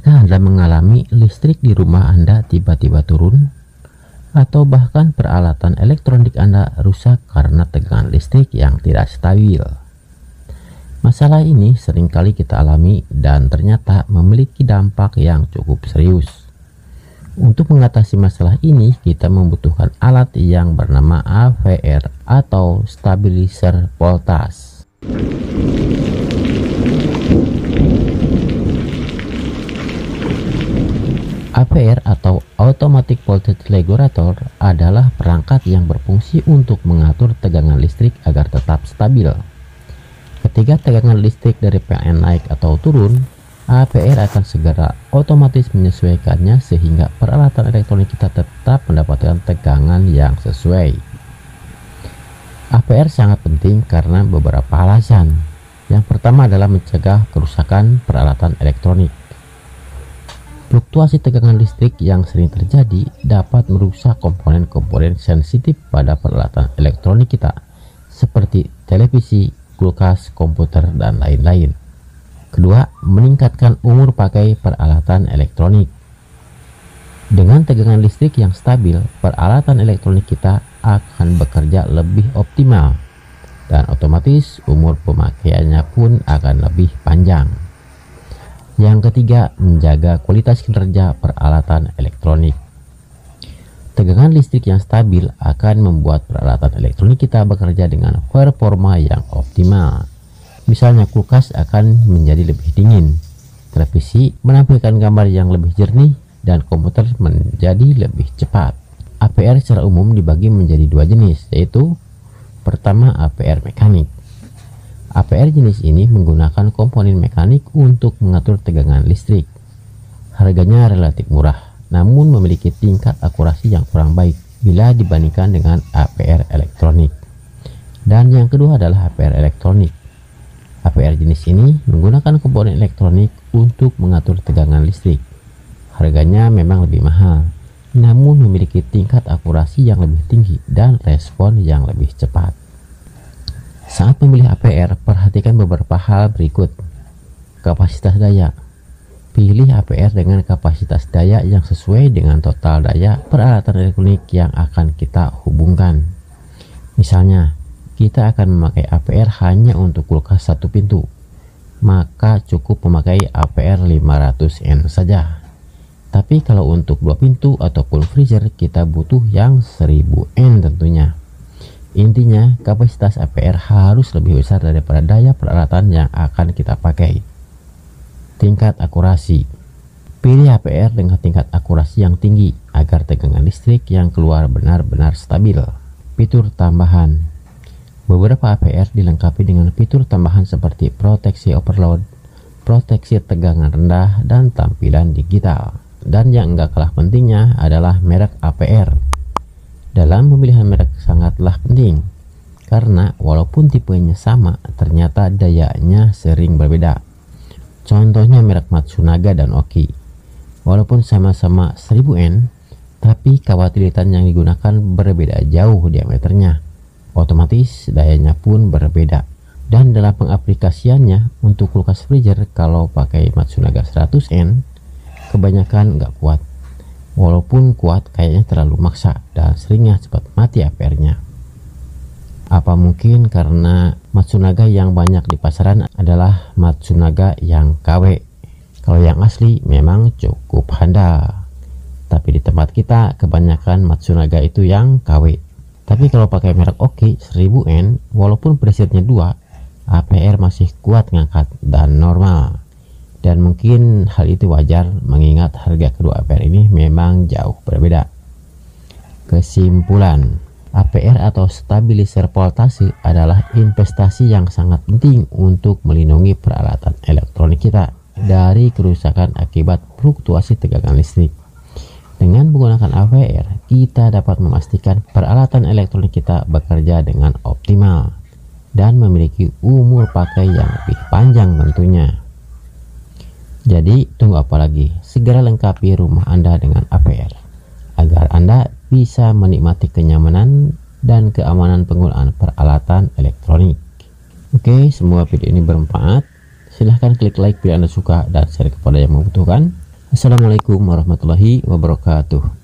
Pernahkah Anda mengalami listrik di rumah Anda tiba-tiba turun? Atau bahkan peralatan elektronik Anda rusak karena tegangan listrik yang tidak stabil? Masalah ini seringkali kita alami dan ternyata memiliki dampak yang cukup serius. Untuk mengatasi masalah ini, kita membutuhkan alat yang bernama AVR atau Stabilizer Voltage. AVR atau Automatic Voltage Regulator adalah perangkat yang berfungsi untuk mengatur tegangan listrik agar tetap stabil. Ketika tegangan listrik dari PLN naik atau turun, AVR akan segera otomatis menyesuaikannya sehingga peralatan elektronik kita tetap mendapatkan tegangan yang sesuai. AVR sangat penting karena beberapa alasan. Yang pertama adalah mencegah kerusakan peralatan elektronik. Fluktuasi tegangan listrik yang sering terjadi dapat merusak komponen-komponen sensitif pada peralatan elektronik kita, seperti televisi, kulkas, komputer, dan lain-lain. Kedua, meningkatkan umur pakai peralatan elektronik. Dengan tegangan listrik yang stabil, peralatan elektronik kita akan bekerja lebih optimal, dan otomatis umur pemakaiannya pun akan lebih panjang. Yang ketiga, menjaga kualitas kinerja peralatan elektronik. Tegangan listrik yang stabil akan membuat peralatan elektronik kita bekerja dengan performa yang optimal. Misalnya kulkas akan menjadi lebih dingin, televisi menampilkan gambar yang lebih jernih, dan komputer menjadi lebih cepat. AVR secara umum dibagi menjadi dua jenis, yaitu pertama AVR mekanik. AVR jenis ini menggunakan komponen mekanik untuk mengatur tegangan listrik. Harganya relatif murah, namun memiliki tingkat akurasi yang kurang baik bila dibandingkan dengan AVR elektronik. Dan yang kedua adalah AVR elektronik. AVR jenis ini menggunakan komponen elektronik untuk mengatur tegangan listrik. Harganya memang lebih mahal, namun memiliki tingkat akurasi yang lebih tinggi dan respon yang lebih cepat. Saat memilih AVR, perhatikan beberapa hal berikut. Kapasitas daya. Pilih AVR dengan kapasitas daya yang sesuai dengan total daya peralatan elektronik yang akan kita hubungkan. Misalnya, kita akan memakai AVR hanya untuk kulkas satu pintu, maka cukup memakai AVR 500N saja. Tapi kalau untuk dua pintu ataupun freezer, kita butuh yang 1000N tentunya. Intinya, kapasitas AVR harus lebih besar daripada daya peralatan yang akan kita pakai. Tingkat akurasi. Pilih AVR dengan tingkat akurasi yang tinggi agar tegangan listrik yang keluar benar-benar stabil. Fitur tambahan. Beberapa AVR dilengkapi dengan fitur tambahan seperti proteksi overload, proteksi tegangan rendah, dan tampilan digital. Dan yang enggak kalah pentingnya adalah merek AVR. Dalam pemilihan merek sangatlah penting, karena walaupun tipenya sama, ternyata dayanya sering berbeda. Contohnya merek Matsunaga dan Oki. Walaupun sama-sama 1000N, tapi kawat lilitan yang digunakan berbeda jauh diameternya. Otomatis dayanya pun berbeda. Dan dalam pengaplikasiannya untuk kulkas freezer, kalau pakai Matsunaga 100N, kebanyakan nggak kuat. Walaupun kuat, kayaknya terlalu maksa dan seringnya cepat mati AVR-nya. Apa mungkin karena Matsunaga yang banyak di pasaran adalah Matsunaga yang KW? Kalau yang asli memang cukup handal. Tapi di tempat kita kebanyakan Matsunaga itu yang KW. Tapi kalau pakai merek Oki 1000N, walaupun presetnya 2, AVR masih kuat ngangkat dan normal. Dan mungkin hal itu wajar mengingat harga kedua AVR ini memang jauh berbeda. Kesimpulan, AVR atau stabilizer voltase adalah investasi yang sangat penting untuk melindungi peralatan elektronik kita dari kerusakan akibat fluktuasi tegangan listrik. Dengan menggunakan AVR, kita dapat memastikan peralatan elektronik kita bekerja dengan optimal dan memiliki umur pakai yang lebih panjang tentunya. Jadi tunggu apa lagi? Segera lengkapi rumah Anda dengan AVR agar Anda bisa menikmati kenyamanan dan keamanan penggunaan peralatan elektronik. Oke, semua video ini bermanfaat. Silahkan klik like bila Anda suka dan share kepada yang membutuhkan. Assalamualaikum warahmatullahi wabarakatuh.